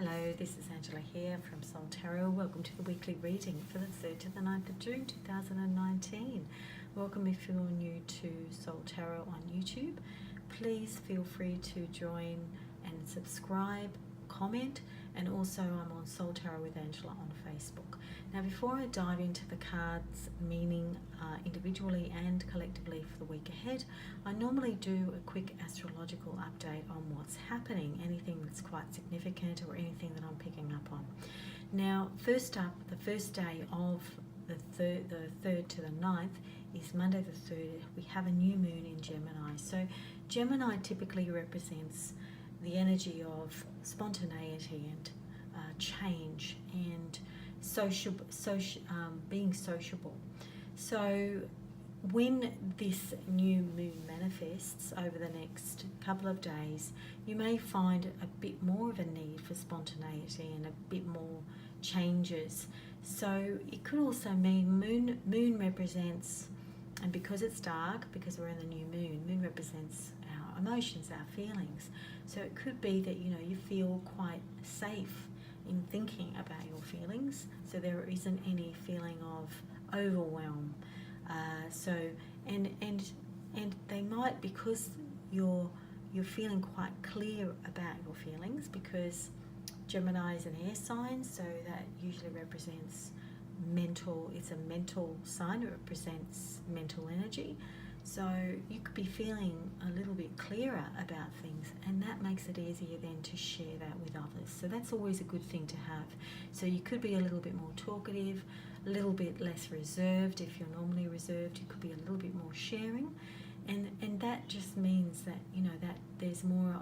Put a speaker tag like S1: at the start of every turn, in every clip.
S1: Hello, this is Angela here from Soul Tarot. Welcome to the weekly reading for the 3rd to the 9th of June 2019. Welcome if you're new to Soul Tarot on YouTube. Please feel free to join and subscribe, comment, and also I'm on Soul Tarot with Angela on Facebook. Now before I dive into the cards meaning individually and collectively for the week ahead, I normally do a quick astrological update on what's happening, anything that's quite significant or anything that I'm picking up on. Now first up, the first day of the 3rd to the 9th is Monday the 3rd. We have a new moon in Gemini. So Gemini typically represents the energy of spontaneity and change and being sociable. So when this new moon manifests over the next couple of days, you may find a bit more of a need for spontaneity and a bit more changes. So it could also mean moon represents, and because it's dark, because we're in the new moon represents our emotions, our feelings. So it could be that you feel quite safe in thinking about your feelings, so there isn't any feeling of overwhelm. And they might, because you're feeling quite clear about your feelings, because Gemini is an air sign, so that usually represents mental. It's a mental sign. It represents mental energy. So you could be feeling a little bit clearer about things, and that makes it easier then to share that with others. So that's always a good thing to have. So you could be a little bit more talkative, a little bit less reserved. If you're normally reserved, you could be a little bit more sharing, and that just means that that there's more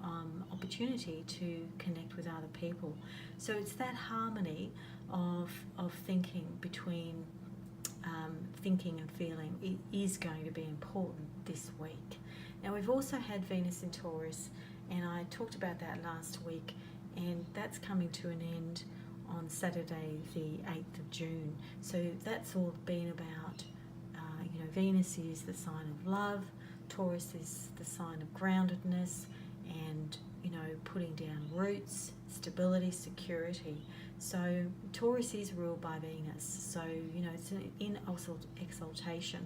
S1: opportunity to connect with other people. So it's that harmony of thinking between thinking and feeling. It is going to be important this week. Now we've also had Venus in Taurus, and I talked about that last week, and that's coming to an end on Saturday the 8th of June. So that's all been about, Venus is the sign of love, Taurus is the sign of groundedness and, putting down roots, stability, security. So Taurus is ruled by Venus, so it's in exaltation.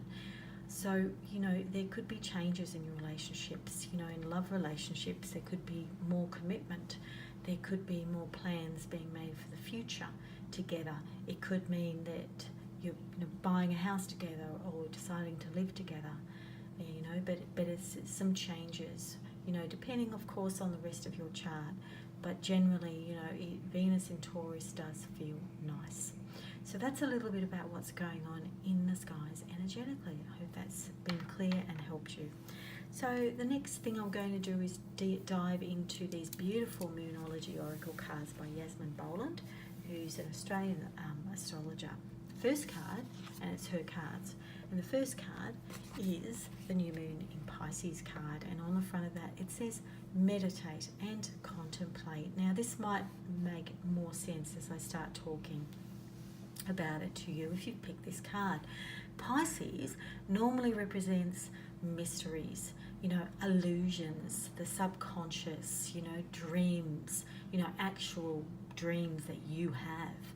S1: So there could be changes in your relationships. In love relationships there could be more commitment, there could be more plans being made for the future together. It could mean that you're buying a house together or deciding to live together, but it's some changes, depending of course on the rest of your chart. But generally, Venus in Taurus does feel nice. So that's a little bit about what's going on in the skies energetically. I hope that's been clear and helped you. So the next thing I'm going to do is dive into these beautiful Moonology Oracle cards by Yasmin Boland, who's an Australian astrologer. First card, and it's her cards, and the first card is the new moon in Pisces card, and on the front of that it says meditate and contemplate. Now this might make more sense as I start talking about it to you if you pick this card. Pisces normally represents mysteries, illusions, the subconscious, dreams, actual dreams that you have.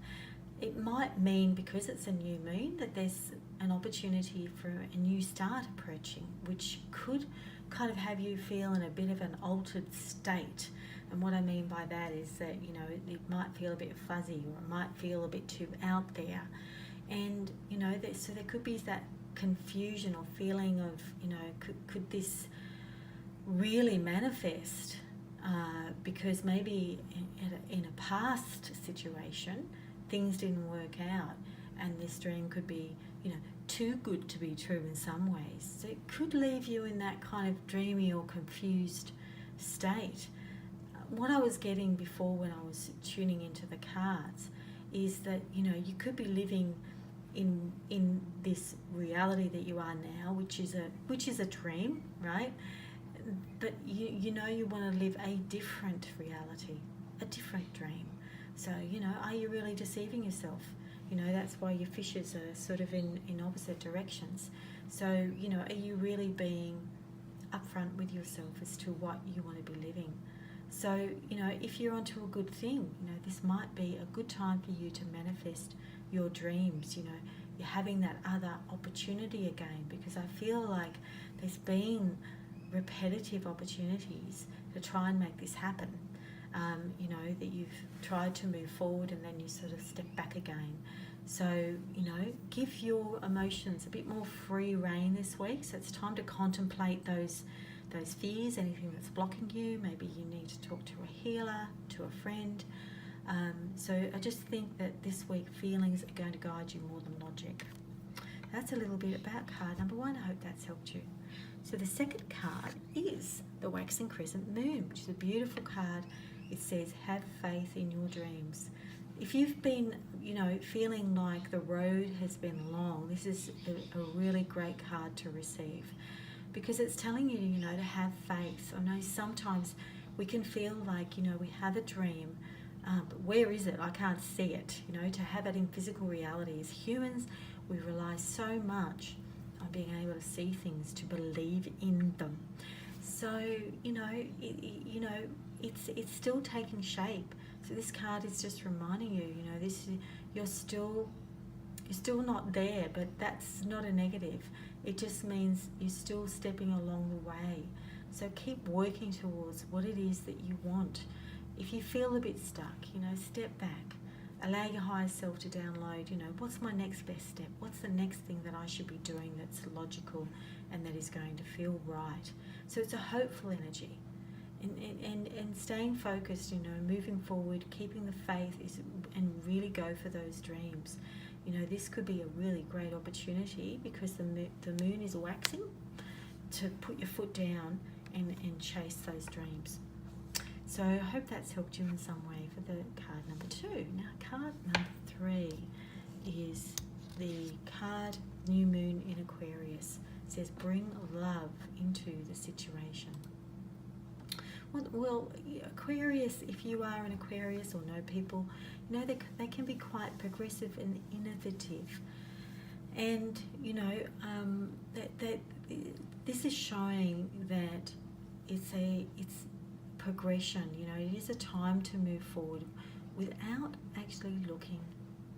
S1: It might mean, because it's a new moon, that there's an opportunity for a new start approaching, which could kind of have you feel in a bit of an altered state. And what I mean by that is that it might feel a bit fuzzy, or it might feel a bit too out there, and so there could be that confusion or feeling of could this really manifest, because maybe in a past situation things didn't work out, and this dream could be too good to be true in some ways. So it could leave you in that kind of dreamy or confused state. What I was getting before when I was tuning into the cards is that you could be living in this reality that you are now, which is a dream, right? But you want to live a different reality, a different dream. So are you really deceiving yourself? That's why your fishes are sort of in opposite directions. So are you really being upfront with yourself as to what you want to be living? So, if you're onto a good thing, this might be a good time for you to manifest your dreams. You're having that other opportunity again, because I feel like there's been repetitive opportunities to try and make this happen. That you've tried to move forward and then you sort of step back again. So, give your emotions a bit more free rein this week. So it's time to contemplate those fears, anything that's blocking you. Maybe you need to talk to a healer, to a friend. So I just think that this week feelings are going to guide you more than logic. That's a little bit about card number 1. I hope that's helped you. So the second card is the Waxing Crescent Moon, which is a beautiful card. It says, have faith in your dreams. If you've been, feeling like the road has been long, this is a really great card to receive, because it's telling you, to have faith. I know sometimes we can feel like, we have a dream, but where is it? I can't see it. To have it in physical reality. As humans, we rely so much on being able to see things, to believe in them. So, it's still taking shape. So this card is just reminding you, you're still not there, but that's not a negative. It just means you're still stepping along the way. So keep working towards what it is that you want. If you feel a bit stuck, step back. Allow your higher self to download, what's my next best step? What's the next thing that I should be doing that's logical and that is going to feel right? So it's a hopeful energy. And staying focused, moving forward, keeping the faith and really go for those dreams. This could be a really great opportunity, because the moon is waxing, to put your foot down and chase those dreams. So I hope that's helped you in some way for the card number 2. Now card number 3 is the card New Moon in Aquarius. It says, bring love into the situation. Well, Aquarius, if you are an Aquarius or know people, they can be quite progressive and innovative. And, that this is showing that it's progression. It is a time to move forward without actually looking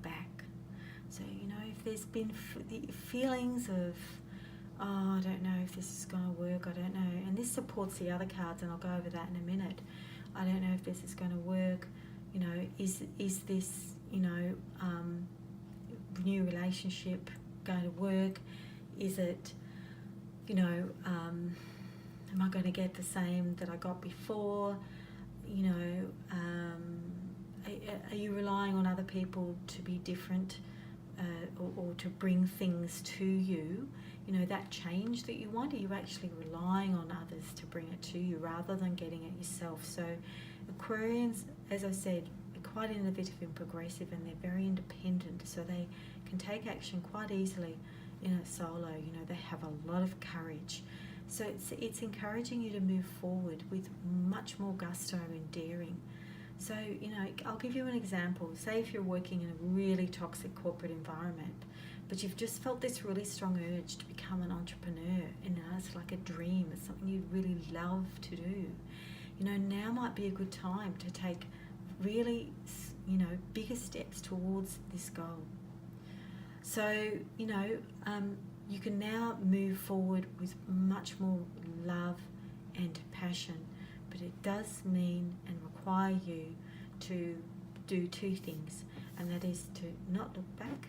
S1: back. So, if there's been feelings of, I don't know if this is going to work, I don't know. And this supports the other cards, and I'll go over that in a minute. I don't know if this is going to work. Is this, new relationship going to work? Is it, am I going to get the same that I got before? Are you relying on other people to be different, or to bring things to you? That change that you want, are you actually relying on others to bring it to you rather than getting it yourself? So Aquarians, as I said, are quite innovative and progressive, and they're very independent, so they can take action quite easily in a solo. They have a lot of courage. So it's encouraging you to move forward with much more gusto and daring. So, I'll give you an example. Say if you're working in a really toxic corporate environment, but you've just felt this really strong urge to become an entrepreneur, and it's like a dream, it's something you'd really love to do. Now might be a good time to take really, bigger steps towards this goal. So, you can now move forward with much more love and passion, but it does mean and require you to do 2 things, and that is to not look back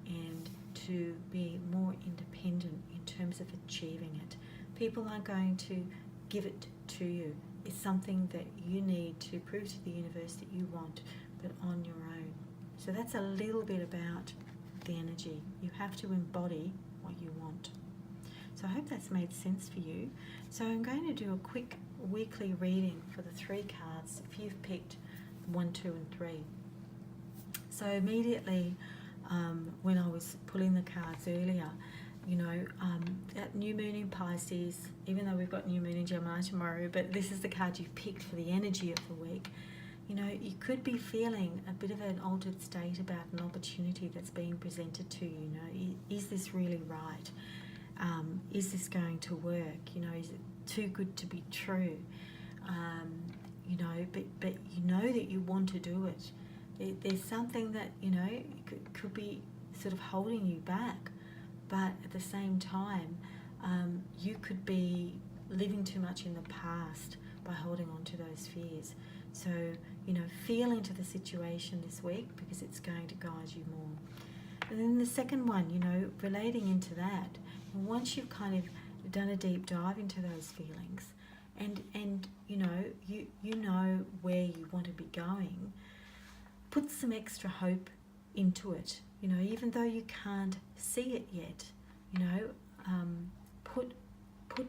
S1: and to be more independent in terms of achieving it. People aren't going to give it to you. It's something that you need to prove to the universe that you want, but on your own. So that's a little bit about the energy. You have to embody what you want. So I hope that's made sense for you. So I'm going to do a quick weekly reading for the 3 cards if you've picked 1, 2 and 3. So immediately when I was pulling the cards earlier, that new moon in Pisces, even though we've got new moon in Gemini tomorrow, but this is the card you picked for the energy of the week. You could be feeling a bit of an altered state about an opportunity that's being presented to you. Is this really right? Is this going to work? Is it too good to be true? you know, but you know that you want to do it. There's something that, you know, could be sort of holding you back, but at the same time, you could be living too much in the past by holding on to those fears. So, you know, feel into the situation this week, because it's going to guide you more. And then the second one, you know, relating into that, once you've kind of done a deep dive into those feelings, and you know, you know where you want to be going, put some extra hope into it. You know, even though you can't see it yet, you know, put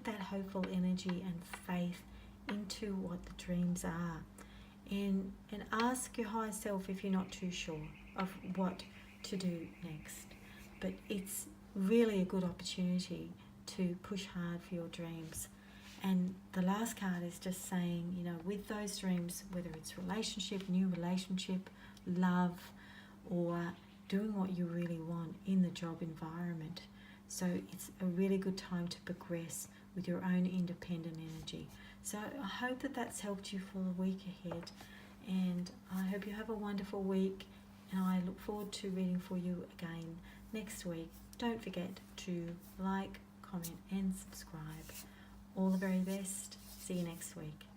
S1: that hopeful energy and faith into what the dreams are, and ask your higher self if you're not too sure of what to do next. But it's really a good opportunity to push hard for your dreams. And the last card is just saying, you know, with those dreams, whether it's relationship, new relationship, love, or doing what you really want in the job environment. So it's a really good time to progress with your own independent energy. So I hope that that's helped you for the week ahead, and I hope you have a wonderful week, and I look forward to reading for you again next week. Don't forget to like, comment and subscribe. All the very best. See you next week.